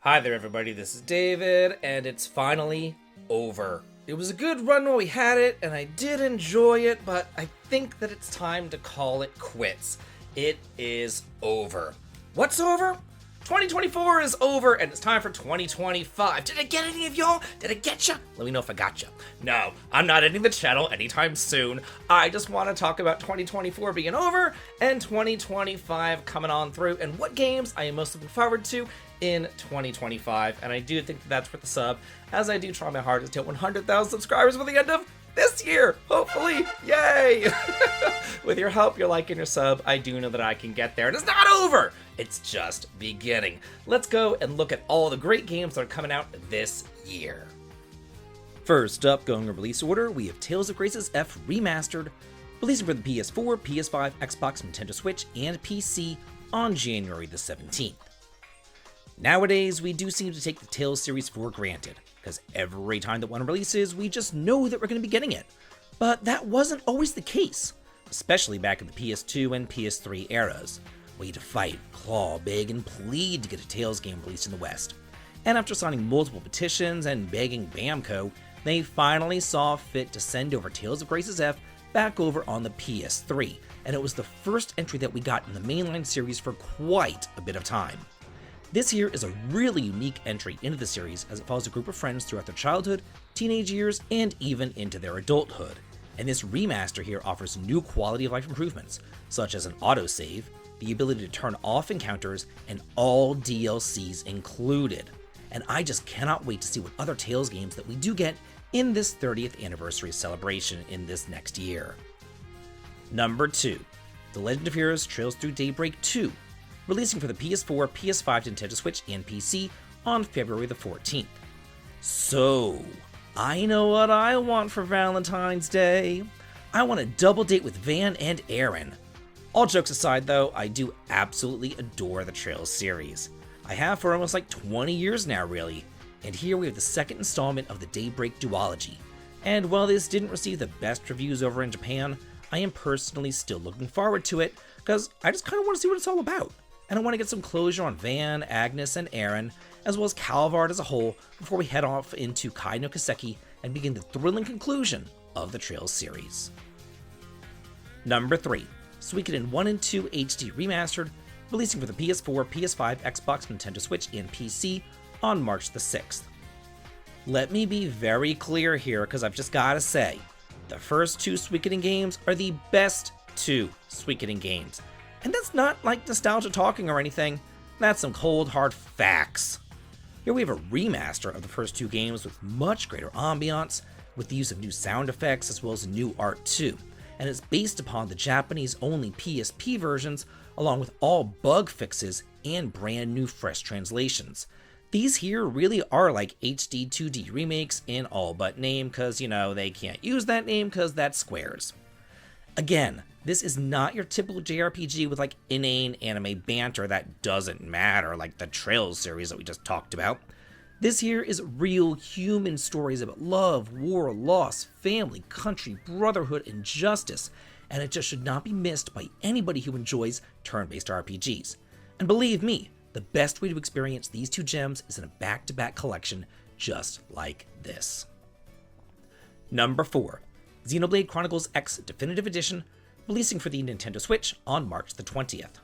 Hi there everybody, this is David, and it's finally over. It was a good run while we had it, and I did enjoy it, but I think that it's time to call it quits. It is over. What's over? 2024 is over, and it's time for 2025. Did I get any of y'all? Did I get ya? Let me know if I got ya. No, I'm not ending the channel anytime soon. I just want to talk about 2024 being over, and 2025 coming on through, and what games I am most looking forward to in 2025, and I do think that's worth the sub, as I do try my hardest to hit 100,000 subscribers by the end of this year, hopefully. Yay! With your help, your like, and your sub, I do know that I can get there, and it's not over! It's just beginning. Let's go and look at all the great games that are coming out this year. First up, going in release order, we have Tales of Graces F Remastered, releasing for the PS4, PS5, Xbox, Nintendo Switch, and PC on January the 17th. Nowadays, we do seem to take the Tales series for granted, because every time that one releases, we just know that we're going to be getting it. But that wasn't always the case, especially back in the PS2 and PS3 eras. We had to fight, claw, beg, and plead to get a Tales game released in the West. And after signing multiple petitions and begging Bamco, they finally saw fit to send over Tales of Graces F back over on the PS3, and it was the first entry that we got in the mainline series for quite a bit of time. This here is a really unique entry into the series, as it follows a group of friends throughout their childhood, teenage years, and even into their adulthood. And this remaster here offers new quality of life improvements, such as an autosave, the ability to turn off encounters, and all DLCs included. And I just cannot wait to see what other Tales games that we do get in this 30th anniversary celebration in this next year. Number 2. The Legend of Heroes Trails Through Daybreak 2, releasing for the PS4, PS5, Nintendo Switch, and PC on February the 14th. So, I know what I want for Valentine's Day. I want a double date with Van and Aaron. All jokes aside though, I do absolutely adore the Trails series. I have for almost like 20 years now really, and here we have the second installment of the Daybreak duology. And while this didn't receive the best reviews over in Japan, I am personally still looking forward to it, because I just kind of want to see what it's all about. And I want to get some closure on Van, Agnes, and Aaron, as well as Calvard as a whole, before we head off into Kai no Kiseki and begin the thrilling conclusion of the Trails series. Number 3. Suikoden 1 and 2 HD Remastered, releasing for the PS4, PS5, Xbox, Nintendo Switch, and PC on March the 6th. Let me be very clear here, because I've just gotta say, the first two Suikoden games are the best two Suikoden games. And that's not like nostalgia talking or anything, that's some cold hard facts. Here we have a remaster of the first two games with much greater ambiance, with the use of new sound effects as well as new art too, and it's based upon the Japanese only PSP versions, along with all bug fixes and brand new fresh translations. These here really are like HD 2D remakes in all but name, cause they can't use that name cause that's Square's. Again, this is not your typical JRPG with like inane anime banter that doesn't matter, like the Trails series that we just talked about. This here is real human stories about love, war, loss, family, country, brotherhood, and justice, and it just should not be missed by anybody who enjoys turn-based RPGs. And believe me, the best way to experience these two gems is in a back-to-back collection just like this. Number 4. Xenoblade Chronicles X Definitive Edition, releasing for the Nintendo Switch on March the 20th.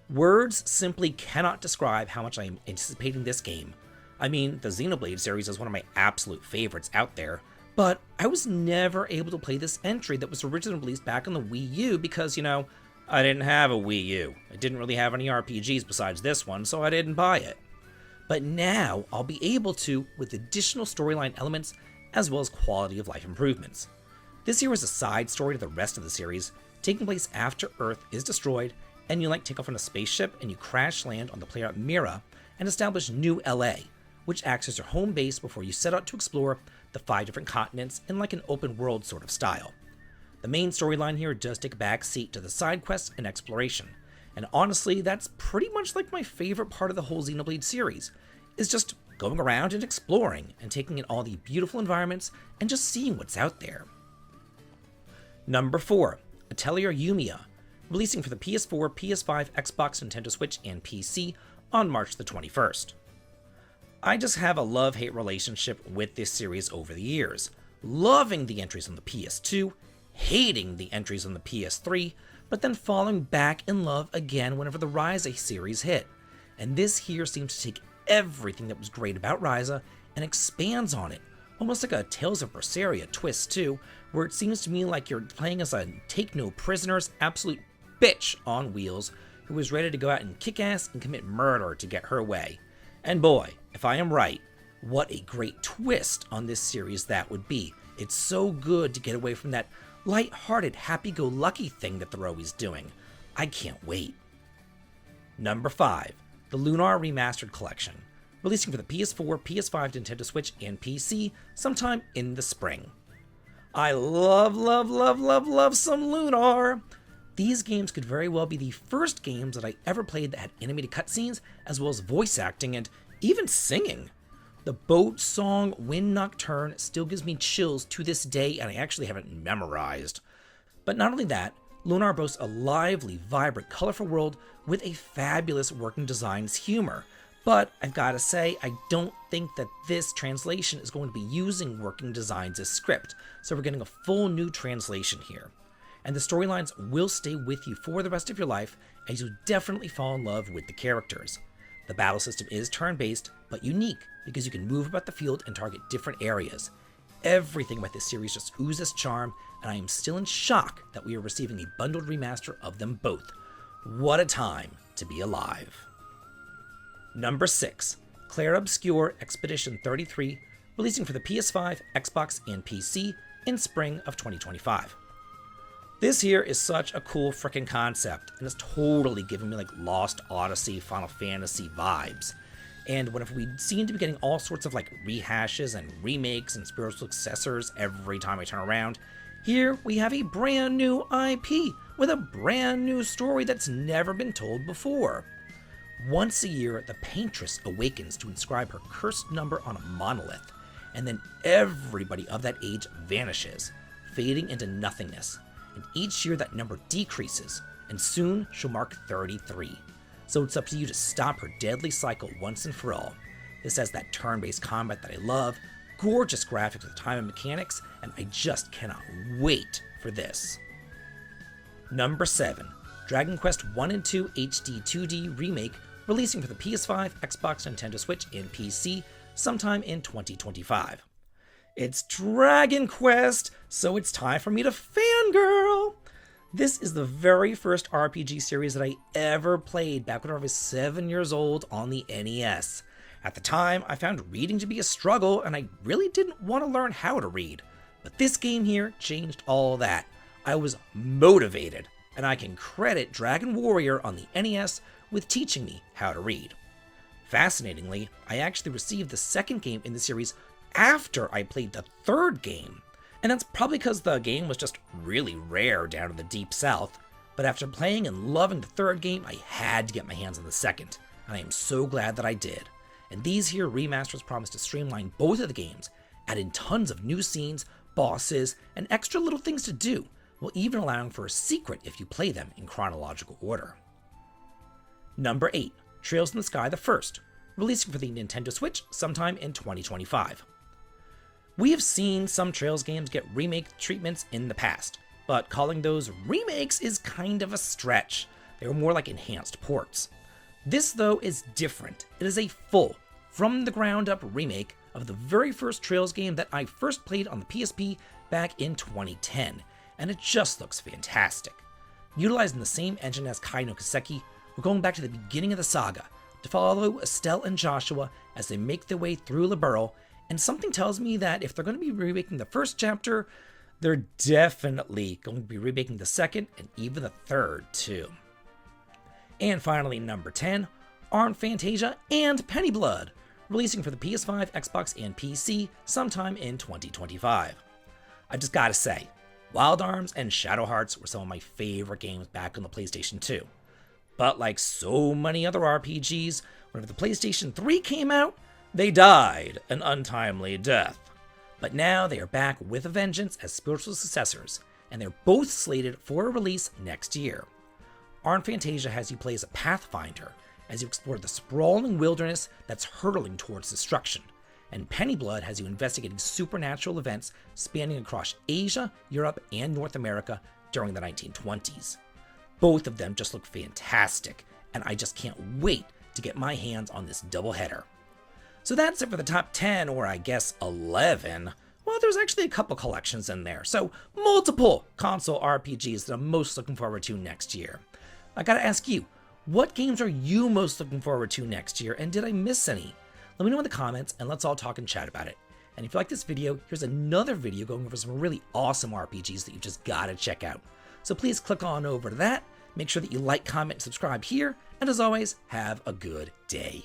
Words simply cannot describe how much I am anticipating this game. I mean, the Xenoblade series is one of my absolute favorites out there, but I was never able to play this entry that was originally released back on the Wii U because, I didn't have a Wii U. I didn't really have any RPGs besides this one, so I didn't buy it. But now I'll be able to with additional storyline elements as well as quality of life improvements. This here is a side story to the rest of the series, taking place after Earth is destroyed, and you take off on a spaceship and you crash land on the planet Mira and establish New LA, which acts as your home base before you set out to explore the 5 different continents in like an open world sort of style. The main storyline here does take a back seat to the side quests and exploration, and honestly that's pretty much like my favorite part of the whole Xenoblade series, is just going around and exploring and taking in all the beautiful environments and just seeing what's out there. Number 4. Atellier Yumia, releasing for the PS4, PS5, Xbox, Nintendo Switch, and PC on March the 21st. I just have a love-hate relationship with this series over the years, loving the entries on the PS2, hating the entries on the PS3, but then falling back in love again whenever the Ryza series hit. And this here seems to take everything that was great about Ryza and expands on it, almost like a Tales of Berseria twist too, where it seems to me like you're playing as a take-no-prisoners absolute bitch on wheels who is ready to go out and kick ass and commit murder to get her way. And boy, if I am right, what a great twist on this series that would be. It's so good to get away from that light-hearted, happy-go-lucky thing that they're always doing. I can't wait. Number 5. The Lunar Remastered Collection, releasing for the PS4, PS5, Nintendo Switch, and PC sometime in the spring. I love some Lunar! These games could very well be the first games that I ever played that had animated cutscenes, as well as voice acting and even singing. The boat song Wind Nocturne still gives me chills to this day, and I actually have it memorized. But not only that, Lunar boasts a lively, vibrant, colorful world with a fabulous working design's humor. But I've gotta say, I don't think that this translation is going to be using working designs as script, so we're getting a full new translation here. And the storylines will stay with you for the rest of your life, as you definitely fall in love with the characters. The battle system is turn-based, but unique, because you can move about the field and target different areas. Everything about this series just oozes charm, and I am still in shock that we are receiving a bundled remaster of them both. What a time to be alive. Number 6. Clair Obscur Expedition 33, releasing for the PS5, Xbox, and PC in spring of 2025. This here is such a cool freaking concept, and it's totally giving me like Lost Odyssey, Final Fantasy vibes. And whenever we seem to be getting all sorts of like rehashes and remakes and spiritual successors every time I turn around, here we have a brand new IP with a brand new story that's never been told before. Once a year, the Paintress awakens to inscribe her cursed number on a monolith, and then everybody of that age vanishes, fading into nothingness. And each year that number decreases, and soon she'll mark 33. So it's up to you to stop her deadly cycle once and for all. This has that turn-based combat that I love, gorgeous graphics with time and mechanics, and I just cannot wait for this. Number 7. Dragon Quest 1 and 2 HD 2D Remake, releasing for the PS5, Xbox, Nintendo Switch, and PC sometime in 2025. It's Dragon Quest, so it's time for me to fangirl! This is the very first RPG series that I ever played back when I was 7 years old on the NES. At the time, I found reading to be a struggle, and I really didn't want to learn how to read. But this game here changed all that. I was motivated, and I can credit Dragon Warrior on the NES with teaching me how to read. Fascinatingly, I actually received the second game in the series after I played the third game. And that's probably because the game was just really rare down in the deep south, but after playing and loving the third game, I had to get my hands on the second, and I am so glad that I did. And these here remasters promise to streamline both of the games, add in tons of new scenes, bosses, and extra little things to do, while even allowing for a secret if you play them in chronological order. Number 8. Trails in the Sky the First, releasing for the Nintendo Switch sometime in 2025. We have seen some Trails games get remake treatments in the past, but calling those remakes is kind of a stretch. They were more like enhanced ports. This, though, is different. It is a full, from-the-ground-up remake of the very first Trails game that I first played on the PSP back in 2010, and it just looks fantastic. Utilizing the same engine as Kai no Kiseki, we're going back to the beginning of the saga to follow Estelle and Joshua as they make their way through Liberl, and something tells me that if they're going to be remaking the first chapter, they're definitely going to be remaking the second and even the third too. And finally, number 10, Armed Fantasia and Pennyblood, releasing for the PS5, Xbox, and PC sometime in 2025. I just gotta say, Wild Arms and Shadow Hearts were some of my favorite games back on the PlayStation 2. But like so many other RPGs, whenever the PlayStation 3 came out, they died an untimely death. But now they are back with a vengeance as spiritual successors, and they're both slated for a release next year. Armed Fantasia has you play as a Pathfinder, as you explore the sprawling wilderness that's hurtling towards destruction. And Pennyblood has you investigating supernatural events spanning across Asia, Europe, and North America during the 1920s. Both of them just look fantastic, and I just can't wait to get my hands on this doubleheader. So that's it for the top 10, or I guess 11. Well, there's actually a couple collections in there, so multiple console RPGs that I'm most looking forward to next year. I gotta ask you, what games are you most looking forward to next year, and did I miss any? Let me know in the comments, and let's all talk and chat about it. And if you like this video, here's another video going over some really awesome RPGs that you've just gotta check out. So please click on over to that, make sure that you like, comment, and subscribe here, and as always, have a good day.